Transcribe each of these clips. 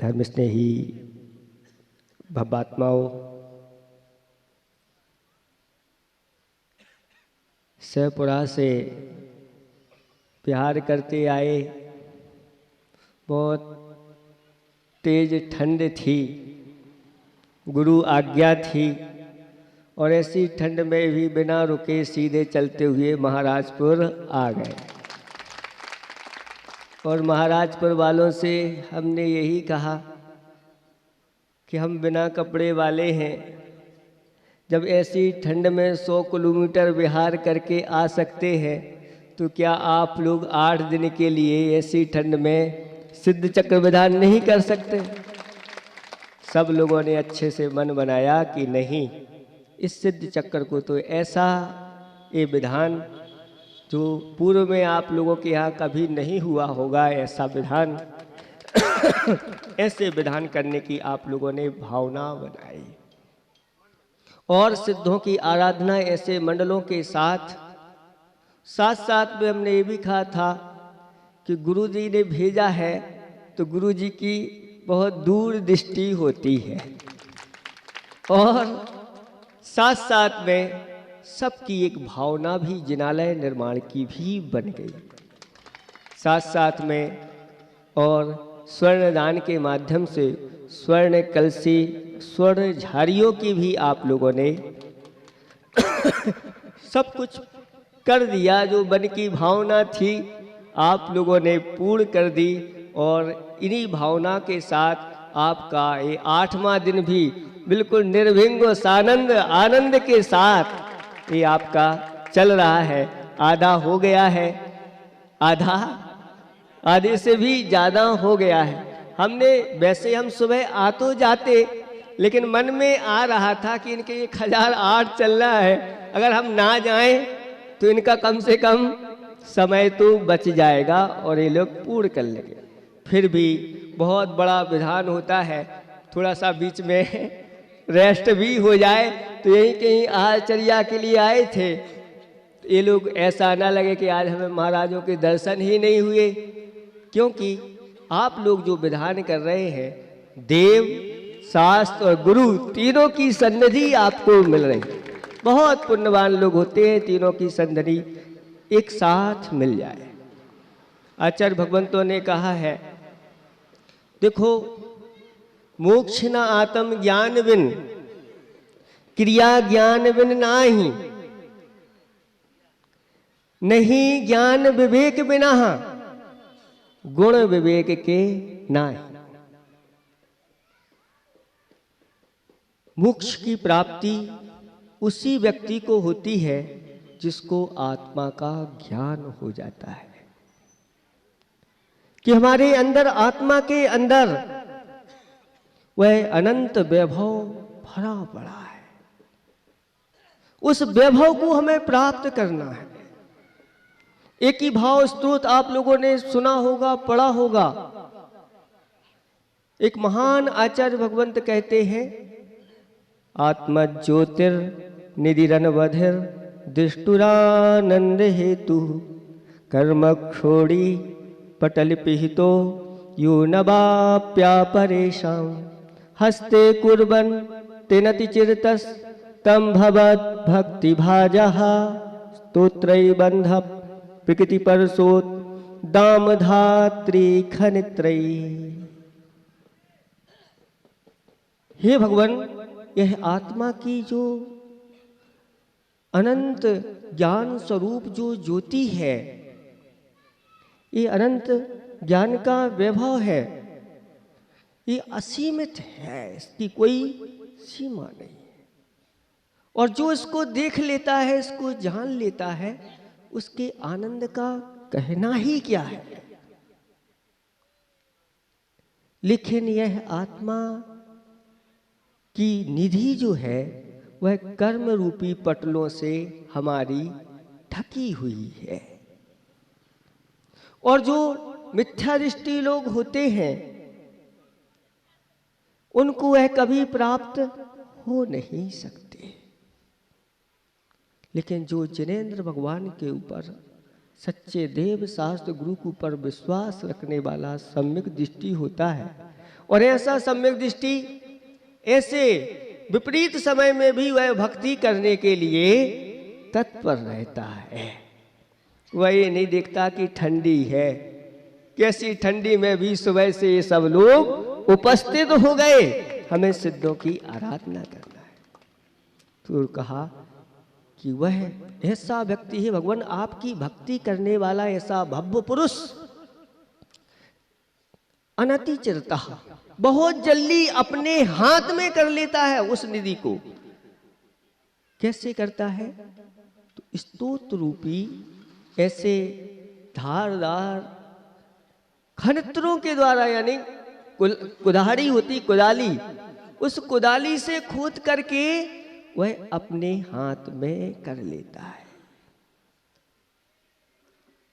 धर्म स्नेही भवात्माओं, सहपुरा से बिहार करते आए। बहुत तेज ठंड थी, गुरु आज्ञा थी, और ऐसी ठंड में भी बिना रुके सीधे चलते हुए महाराजपुर आ गए। और महाराजपुर वालों से हमने यही कहा कि हम बिना कपड़े वाले हैं, जब ऐसी ठंड में 100 किलोमीटर विहार करके आ सकते हैं तो क्या आप लोग 8 दिन के लिए ऐसी ठंड में सिद्ध चक्र विधान नहीं कर सकते? सब लोगों ने अच्छे से मन बनाया कि नहीं, इस सिद्ध चक्र को तो ऐसा ये विधान जो पूर्व में आप लोगों के यहाँ कभी नहीं हुआ होगा, ऐसा विधान ऐसे विधान करने की आप लोगों ने भावना बनाई। और सिद्धों की आराधना ऐसे मंडलों के साथ साथ में हमने ये भी कहा था कि गुरु जी ने भेजा है तो गुरु जी की बहुत दूर दृष्टि होती है, और साथ में सबकी एक भावना भी जिनालय निर्माण की भी बन गई। साथ में और स्वर्ण दान के माध्यम से स्वर्ण कलसी, स्वर्ण झाड़ियों की भी आप लोगों ने सब कुछ कर दिया। जो मन की भावना थी आप लोगों ने पूर्ण कर दी, और इन्हीं भावना के साथ आपका ये 8वां दिन भी बिल्कुल निर्विघ्न और सानंद आनंद के साथ ये आपका चल रहा है। आधा हो गया है, आधे से भी ज़्यादा हो गया है। हमने वैसे हम सुबह आ तो जाते, लेकिन मन में आ रहा था कि इनके 1008 चल रहा है, अगर हम ना जाएं तो इनका कम से कम समय तो बच जाएगा और ये लोग पूर्ण कर लेंगे। फिर भी बहुत बड़ा विधान होता है, थोड़ा सा बीच में रेस्ट भी हो जाए, तो यही कहीं आचर्या के लिए आए थे। ये लोग ऐसा ना लगे कि आज हमें महाराजों के दर्शन ही नहीं हुए, क्योंकि आप लोग जो विधान कर रहे हैं, देव, शास्त्र और गुरु तीनों की सन्निधि आपको मिल रही है। बहुत पुण्यवान लोग होते हैं, तीनों की सन्निधि एक साथ मिल जाए। आचार्य भगवंतों ने कहा है, देखो, मोक्ष न आत्म ज्ञान बिन, क्रिया ज्ञान बिन नाही, नहीं ज्ञान विवेक बिना, गुण विवेक के नाही। मोक्ष की प्राप्ति उसी व्यक्ति को होती है जिसको आत्मा का ज्ञान हो जाता है कि हमारे अंदर, आत्मा के अंदर वह अनंत वैभव भरा पड़ा है। उस वैभव को हमें प्राप्त करना है। एक ही भाव स्तोत्र आप लोगों ने सुना होगा, पढ़ा होगा। एक महान आचार्य भगवंत कहते हैं, आत्मा ज्योतिर निधिरनवधिर दृष्टुरानंद हेतु कर्म क्षोड़ी पटल पिहितो यो नवाप्या परेशां हस्ते कुर्बन तेनति चिरतस तम भवत भक्ति भाजः स्तोत्रय बंध प्रकृति परसोत दाम धात्री खनित्रयी। हे भगवान, यह आत्मा की जो अनंत ज्ञान स्वरूप जो ज्योति है, ये अनंत ज्ञान का वैभव है, ये असीमित है, इसकी कोई सीमा नहीं है। और जो इसको देख लेता है, इसको जान लेता है, उसके आनंद का कहना ही क्या है। लेकिन यह आत्मा की निधि जो है वह कर्म रूपी पटलों से हमारी ढकी हुई है, और जो मिथ्या दृष्टि लोग होते हैं उनको वह कभी प्राप्त हो नहीं सकते। लेकिन जो जिनेंद्र भगवान के ऊपर, सच्चे देव शास्त्र गुरु के ऊपर विश्वास रखने वाला सम्यक दृष्टि होता है, और ऐसा सम्यक दृष्टि ऐसे विपरीत समय में भी वह भक्ति करने के लिए तत्पर रहता है। वह ये नहीं देखता कि ठंडी है, कैसी ठंडी में भी सुबह से ये सब लोग उपस्थित हो गए, हमें सिद्धों की आराधना करना है। तो कहा कि वह ऐसा व्यक्ति है, भगवान आपकी भक्ति करने वाला ऐसा भव्य पुरुष अनतिचिरता बहुत जल्दी अपने हाथ में कर लेता है उस निधि को। कैसे करता है? तो स्तोत्र रूपी ऐसे धारदार खनत्रों के द्वारा, यानी कुदाड़ी होती कुदाली, उस कुदाली से खोद करके वह अपने हाथ में कर लेता है।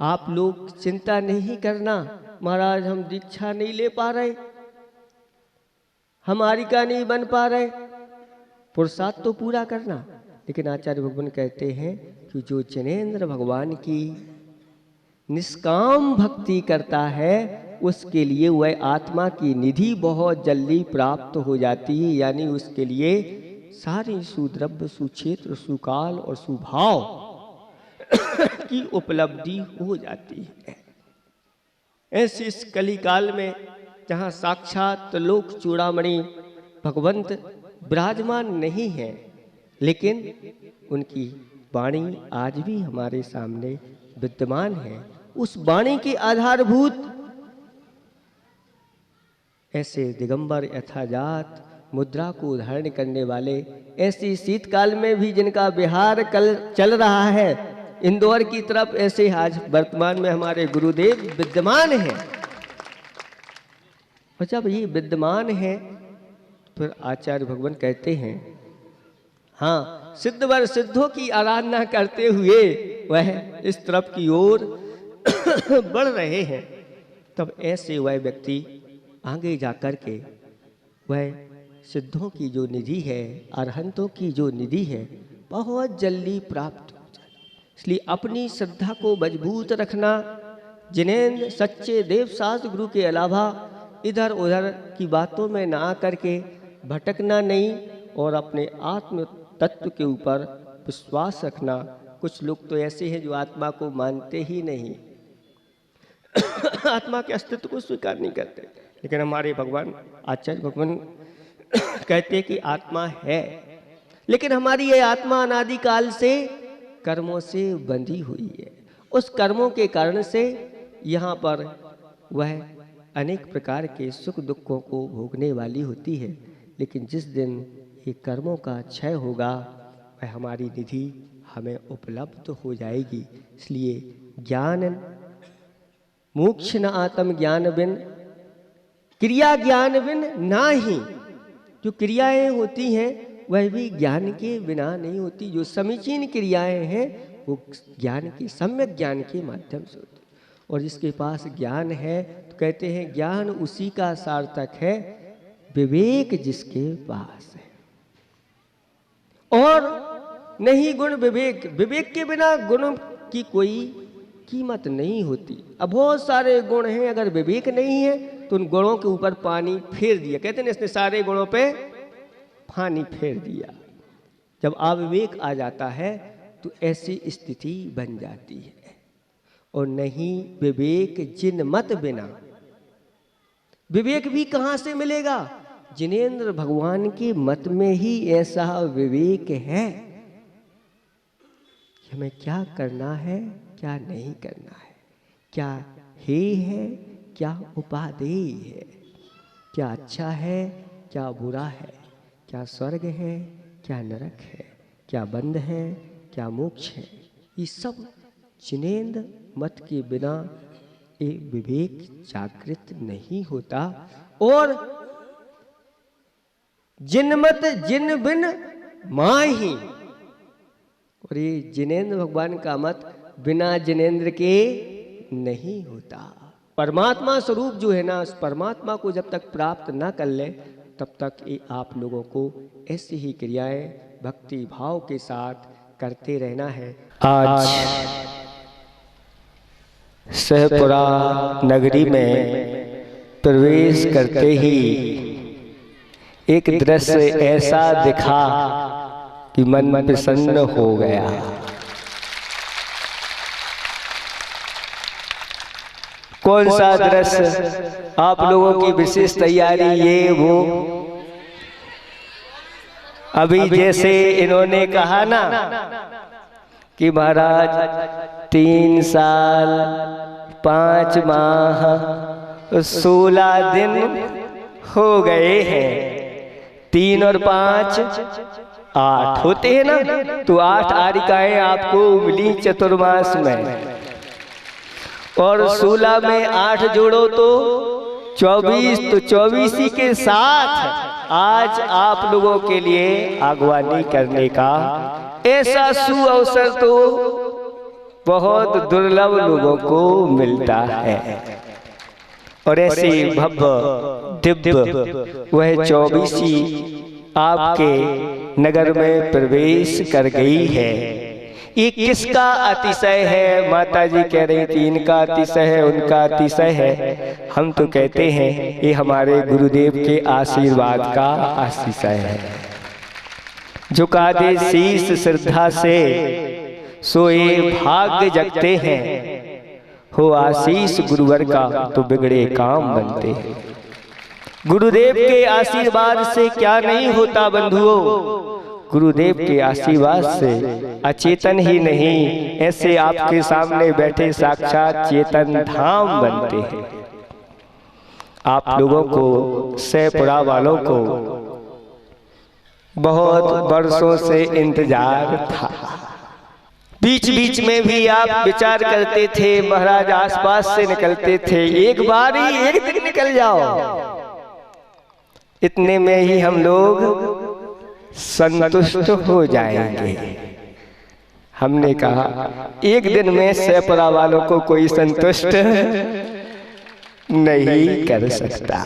आप लोग चिंता नहीं करना, महाराज हम दीक्षा नहीं ले पा रहे, हमारी का नहीं बन पा रहे, पुरुषार्थ तो पूरा करना। लेकिन आचार्य भगवान कहते हैं कि जो जिनेंद्र भगवान की निष्काम भक्ति करता है उसके लिए वह आत्मा की निधि बहुत जल्दी प्राप्त हो जाती है, यानी उसके लिए सारी सुद्रव्य सुक्षेत्र सुकाल और सुभाव की उपलब्धि हो जाती है। ऐसे इस कलिकाल में जहाँ साक्षात लोक चूड़ामणि भगवंत विराजमान नहीं है, लेकिन उनकी वाणी आज भी हमारे सामने विद्यमान है। उस वाणी के आधारभूत ऐसे दिगंबर यथाजात मुद्रा को धारण करने वाले, ऐसी शीतकाल में भी जिनका विहार कल चल रहा है इंदौर की तरफ, ऐसे आज वर्तमान में हमारे गुरुदेव विद्यमान हैं। और जब ये विद्यमान है फिर आचार्य भगवान कहते हैं, हाँ सिद्धवर सिद्धों की आराधना करते हुए वह इस तरफ की ओर बढ़ रहे हैं। तब ऐसे वह व्यक्ति आगे जाकर के वह सिद्धों की जो निधि है, अरहंतों की जो निधि है, बहुत जल्दी प्राप्त हो जाए। इसलिए अपनी श्रद्धा को मजबूत रखना, जिनेंद्र सच्चे देवशास्त्र गुरु के अलावा इधर उधर की बातों में ना आकर के भटकना नहीं, और अपने आत्म तत्व के ऊपर विश्वास रखना। कुछ लोग तो ऐसे हैं जो आत्मा को मानते ही नहीं आत्मा के अस्तित्व को स्वीकार नहीं करते। लेकिन हमारे भगवान आचार्य भगवान कहते हैं कि आत्मा है, लेकिन हमारी ये आत्मा अनादिकाल से कर्मों से बंधी हुई है। उस कर्मों के कारण से यहाँ पर वह अनेक प्रकार के सुख दुखों को भोगने वाली होती है। लेकिन जिस दिन ये कर्मों का क्षय होगा वह हमारी निधि हमें उपलब्ध हो जाएगी। इसलिए ज्ञान मोक्ष न आत्म ज्ञान बिन क्रिया ज्ञान बिन ना ही। जो क्रियाएं होती हैं वह भी ज्ञान के बिना नहीं होती। जो समीचीन क्रियाएं हैं वो ज्ञान के सम्यक ज्ञान के माध्यम से होती। और जिसके पास ज्ञान है तो कहते हैं ज्ञान उसी का सार्थक है, विवेक जिसके पास है। और नहीं गुण विवेक, विवेक के बिना गुणों की कोई कीमत नहीं होती। अब बहुत सारे गुण हैं, अगर विवेक नहीं है तो उन गुणों के ऊपर पानी फेर दिया। कहते हैं इसने सारे गुणों पे पानी फेर दिया। जब अविवेक आ जाता है तो ऐसी स्थिति बन जाती है। और नहीं विवेक जिन मत बिना, विवेक भी कहाँ से मिलेगा? जिनेंद्र भगवान के मत में ही ऐसा विवेक है कि हमें क्या करना है क्या नहीं करना है, क्या हे है क्या उपादेय है, क्या अच्छा है क्या बुरा है, क्या स्वर्ग है क्या नरक है, क्या बंध है क्या मोक्ष है। ये सब जिनेंद्र मत के बिना ये विवेक जागृत नहीं होता। और जिन मत जिन बिन माही, और ये जिनेंद्र भगवान का मत बिना जिनेंद्र के नहीं होता। परमात्मा स्वरूप जो है ना, उस परमात्मा को जब तक प्राप्त ना कर ले तब तक ये आप लोगों को ऐसी ही क्रियाएं भक्ति भाव के साथ करते रहना है। आज सहपुरा नगरी में प्रवेश करते ही एक दृश्य ऐसा दिखा कि मन प्रसन्न हो गया। कौन सा दृश्य? आप लोगों की विशेष तैयारी ये वो, अभी जैसे इन्होंने कहा ना कि महाराज 3 साल 5 माह 16 दिन हो गए हैं। 3 और 5 8 होते हैं ना, तो 8 आरिकाएं आपको मिली चतुर्मास में, और 16 में 8 जोड़ो तो 24, तो 24 के साथ आज आप लोगों के लिए आगवानी करने का ऐसा सुअवसर तो बहुत दुर्लभ लोगों को मिलता है। और ऐसे भव्य दिव्य वह 24 आपके नगर में प्रवेश कर गई है। ये किसका अतिशय है? माता जी कह रही थी इनका अतिशय है, उनका अतिशय है। हम तो कहते हैं ये हमारे गुरुदेव के आशीर्वाद का अतिशय है। झुका दे शीश श्रद्धा से सोए भाग्य जगते हैं, हो आशीष गुरुवर का तो बिगड़े काम बनते हैं। गुरुदेव के आशीर्वाद से क्या नहीं होता बंधुओं, गुरुदेव के आशीर्वाद से अचेतन ही नहीं, ऐसे आपके सामने बैठे साक्षात चेतन धाम बनते हैं। आप लोगों को, सैपुरा वालों को बहुत वर्षों से इंतजार था। बीच बीच में भी आप विचार करते थे, महाराज आसपास से निकलते थे, एक बार ही एक दिन निकल जाओ, इतने में ही हम लोग संतुष्ट हो जाएंगे। हमने कहा एक दिन में सैपुरा वालों को कोई संतुष्ट नहीं कर सकता।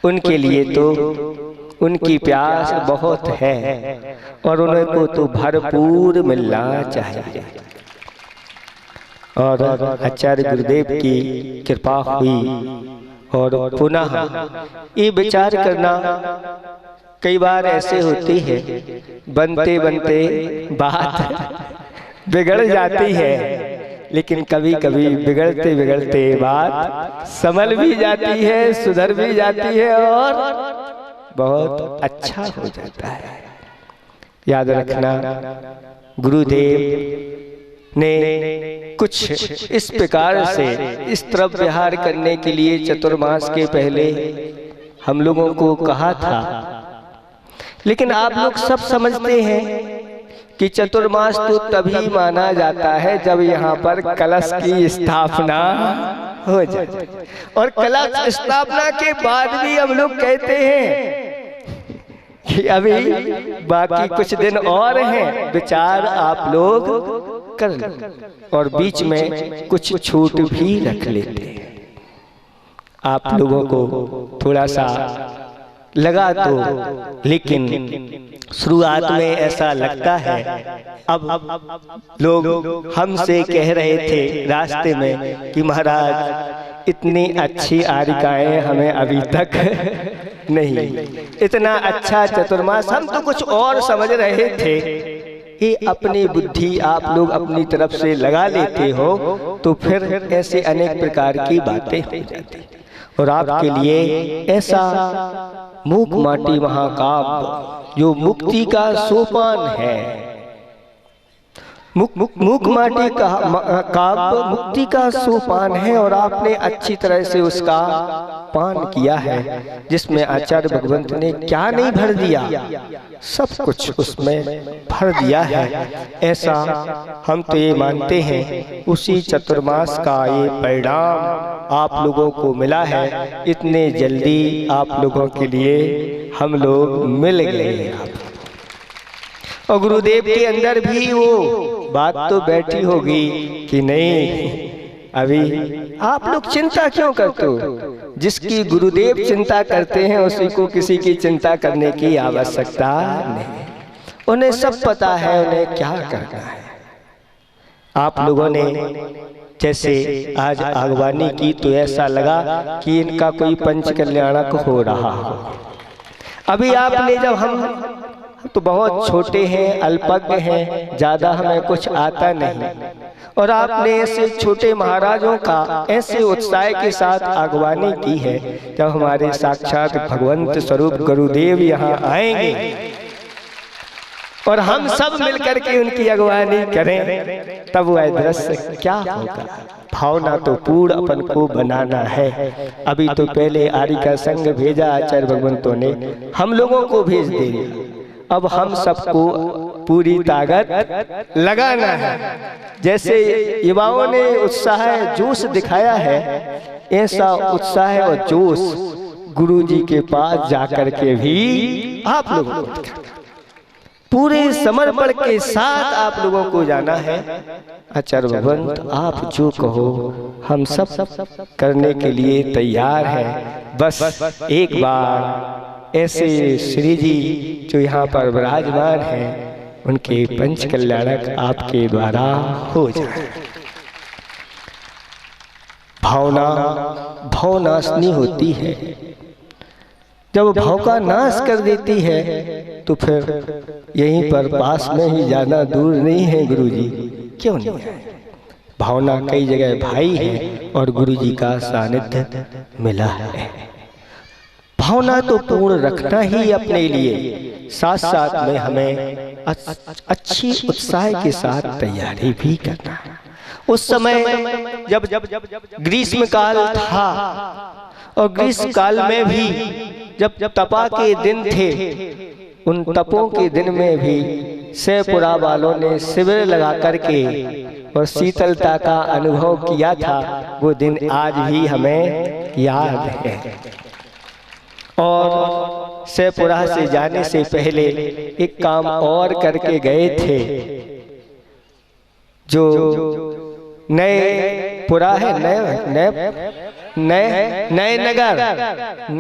उनके लिए तो उनकी प्यास बहुत है और उनको तो भरपूर मिलना चाहिए। और आचार्य गुरुदेव की कृपा हुई और पुनः ये विचार करना कई बार ऐसे होती है, बनते बनते बात बिगड़ जाती है, लेकिन कभी कभी बिगड़ते बिगड़ते बात संभल भी जाती है, सुधर भी जाती है और बहुत अच्छा हो जाता है। याद रखना, गुरुदेव ने कुछ इस प्रकार से इस तरफ विहार करने के लिए चतुर्मास के पहले हम लोगों को कहा था। लेकिन आप लोग सब समझते हैं कि चतुर्मास तो तभी माना जाता है जब यहाँ पर कलश की स्थापना हो जाए, और कलश स्थापना के बाद भी हम लोग कहते हैं कि अभी बाकी कुछ दिन और हैं, विचार आप लोग कर लें, और बीच में कुछ छूट भी रख लेते हैं। आप लोगों को थोड़ा सा लगा तो, लेकिन शुरुआत में ऐसा लगता है। अब लोग हमसे कह रहे थे रास्ते में कि महाराज इतनी अच्छी आरिकाएं हमें अभी तक नहीं, इतना अच्छा चतुर्मास हम तो कुछ और समझ रहे थे। ये अपनी बुद्धि आप लोग अपनी तरफ से लगा लेते हो तो फिर ऐसे अनेक प्रकार की बातें हो जाती। और आपके लिए ऐसा मूक माटी महाकाव्य जो मुक्ति का सोपान है, मूक माटी का काव्य मुक्ति का सोपान है, और आपने अच्छी तरह से उसका पान किया है, जिसमें आचार्य भगवंत ने क्या नहीं भर दिया, सब कुछ उसमें भर दिया है। ऐसा हम तो ये मानते हैं उसी चतुर्मास का ये परिणाम आप लोगों को मिला है। इतने जल्दी आप लोगों के लिए हम लोग मिल गए, और गुरुदेव के अंदर भी वो बात तो बैठी होगी कि नहीं, अभी आप लोग चिंता क्यों करते हो? जिसकी गुरुदेव चिंता करते हैं उसी को किसी की चिंता करने की आवश्यकता नहीं। उन्हें सब पता है उन्हें क्या करना है। आप लोगों ने जैसे आज आगवानी की तो ऐसा लगा कि इनका कोई पंच कल्याणक हो रहा हो। अभी आपने जब हम तो बहुत छोटे हैं, अल्पज्ञ हैं, ज़्यादा हमें कुछ आता नहीं, और आपने ऐसे छोटे महाराजों का ऐसे उत्साह के साथ आगवानी की है। जब हमारे साक्षात भगवंत स्वरूप गुरुदेव यहाँ आएंगे और हम सब मिलकर के उनकी अगवानी करें, तब वह दृश्य क्या होगा। भावना तो पूर्ण अपन को बनाना है। अभी तो पहले आर्य का संघ भेजा आचार्य भगवंतों ने, हम लोगों को भेज देंगे। अब हम सबको पूरी ताकत लगाना है। जैसे युवाओं ने उत्साह जोश दिखाया है, ऐसा उत्साह और जोश गुरु जी के पास जाकर के भी आप लोगों को पूरे समर्पण के साथ आप लोगों को जाना है। आचार्य भगवंत आप जो कहो हम सब करने के लिए तैयार हैं। बस एक बार ऐसे श्री जी जो यहाँ पर विराजमान हैं, उनके पंच कल्याणक आपके द्वारा हो जाए। भावना भावनाशनी होती है। जब भाव का नाश कर देती है तो फिर यहीं पर पास में ही जाना दूर नहीं है गुरु जी, क्यों नहीं है। भावना कई जगह भाई है और गुरु जी का सानिध्य मिला है। भावना तो पूर्ण रखना ही अपने लिए, साथ साथ में हमें अच्छी उत्साह के साथ तैयारी भी करना है। उस समय जब ग्रीष्म काल था और ग्रीष्म काल में भी जब तपा के दिन थे, उन तपों के दिन में भी सैपुरा वालों ने शिविर लगा करके और शीतलता का अनुभव किया था। वो दिन आज भी हमें याद है। और सैपुरा से जाने से पहले एक काम और करके गए थे। जो नए पुरा है,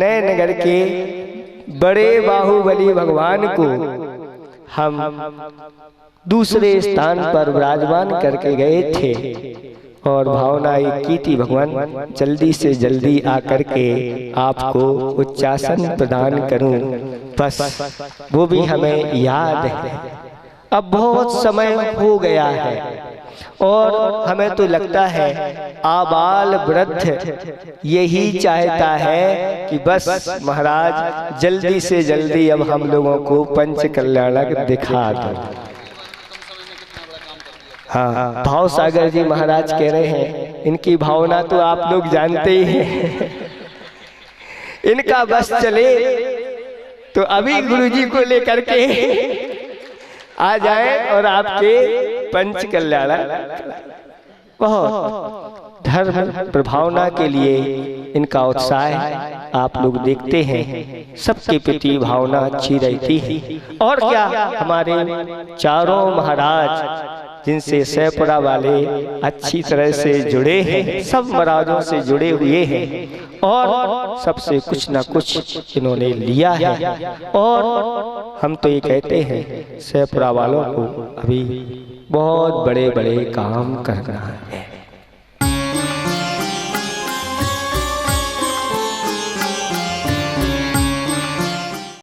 नए नगर के बड़े बाहुबली भगवान को हम दूसरे स्थान पर विराजमान करके गए थे और भावना एक की थी, भगवान जल्दी से जल्दी आकर के आपको उच्चासन प्रदान करूं। बस वो भी हमें याद है। अब बहुत समय हो गया है और हमें तो लगता है आबाल वृद्ध यही चाहता है कि बस महाराज जल्दी से जल्दी अब हम लोगों को पंच कल्याणक दिखा दो। हाँ, भाव सागर जी महाराज कह रहे हैं, इनकी भावना तो आप लोग जानते ही हैं। इनका बस चले तो अभी गुरु जी को लेकर के आ जाए और आपके पंच कल्याणक। बहुत धर्म प्रभावना के लिए इनका उत्साह आप लोग देखते हैं। सबके प्रति भावना अच्छी रहती है। और क्या, हमारे चारों महाराज जिनसे सैपुरा वाले अच्छी तरह से जुड़े हैं, सब महाराजों से जुड़े हुए हैं और सबसे कुछ ना कुछ इन्होंने लिया है। और हम तो ये कहते हैं सैपुरा वालों को अभी बहुत बड़े बड़े काम करना है।